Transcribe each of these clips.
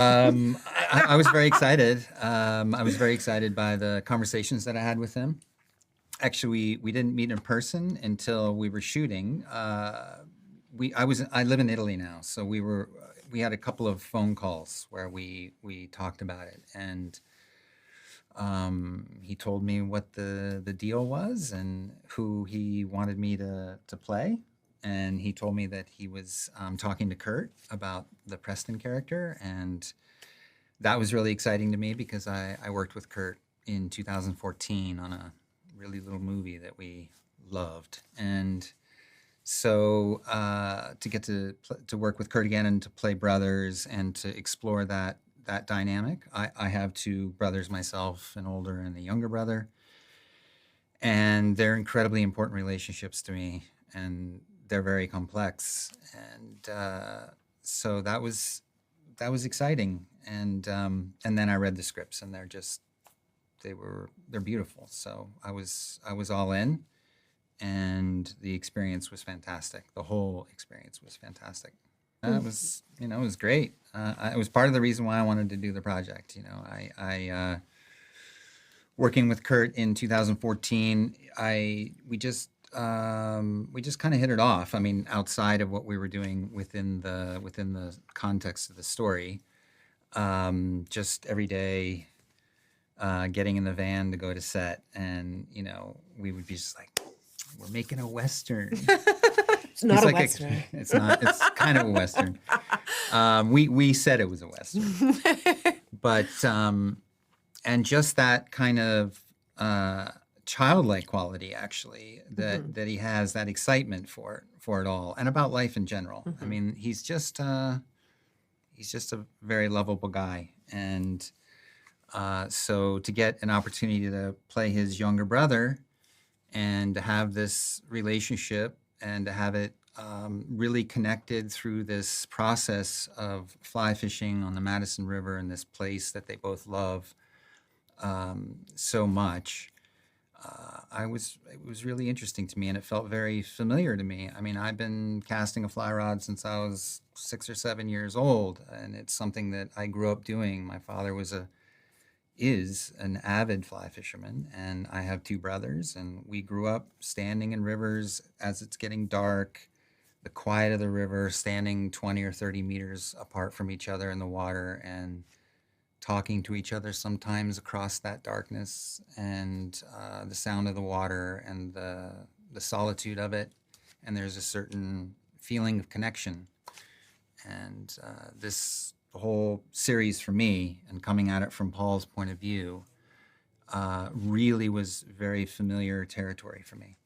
I was very excited. I was very excited by the conversations that I had with him. Actually, we didn't meet in person until we were shooting. I live in Italy now, so we had a couple of phone calls where we talked about it, and he told me what the deal was and who he wanted me to play. And he told me that he was talking to Kurt about the Preston character, and that was really exciting to me because I worked with Kurt in 2014 on a really little movie that we loved. And so to get to work with Kurt again and to play brothers and to explore that dynamic. I have two brothers myself, an older and a younger brother, and they're incredibly important relationships to me, and they're very complex. And so that was exciting. And then I read the scripts, and they're beautiful. So I was all in, and the experience was fantastic. The whole experience was fantastic. It was, it was great. It was part of the reason why I wanted to do the project. I working with Kurt in 2014, we just kind of hit it off. I mean, outside of what we were doing within the context of the story, just every day, getting in the van to go to set, and we would be just like, we're making a Western. It's not a Western. It's not. It's kind of a Western. We said it was a Western, but and just that kind of childlike quality, actually, that he has, that excitement for it all, and about life in general. I mean, he's just a very lovable guy, and so to get an opportunity to play his younger brother and to have this relationship and to have it really connected through this process of fly fishing on the Madison River in this place that they both love so much, it was really interesting to me, and it felt very familiar to me. I mean, I've been casting a fly rod since I was 6 or 7 years old, and it's something that I grew up doing. My father is an avid fly fisherman, and I have two brothers, and we grew up standing in rivers as it's getting dark, the quiet of the river, standing 20 or 30 meters apart from each other in the water and talking to each other sometimes across that darkness, and the sound of the water and the solitude of it. And there's a certain feeling of connection. And the whole series for me, and coming at it from Paul's point of view, really was very familiar territory for me.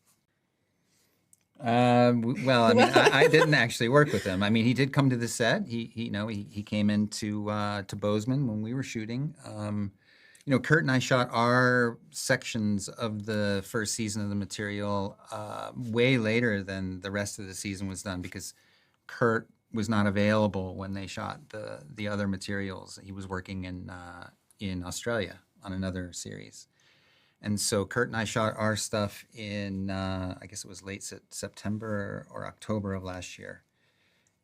Well, I mean, I didn't actually work with him. I mean, he did come to the set. He came into to Bozeman when we were shooting. Kurt and I shot our sections of the first season of the material way later than the rest of the season was done, because Kurt was not available when they shot the other materials. He was working in Australia on another series. And so Kurt and I shot our stuff in, I guess it was late September or October of last year.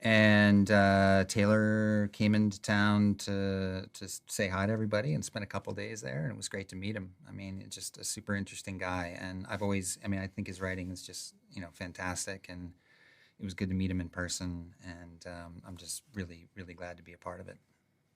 And Taylor came into town to say hi to everybody and spent a couple days there, and it was great to meet him. I mean, it's just a super interesting guy, and I think his writing is just, fantastic, and it was good to meet him in person, and I'm just really, really glad to be a part of it.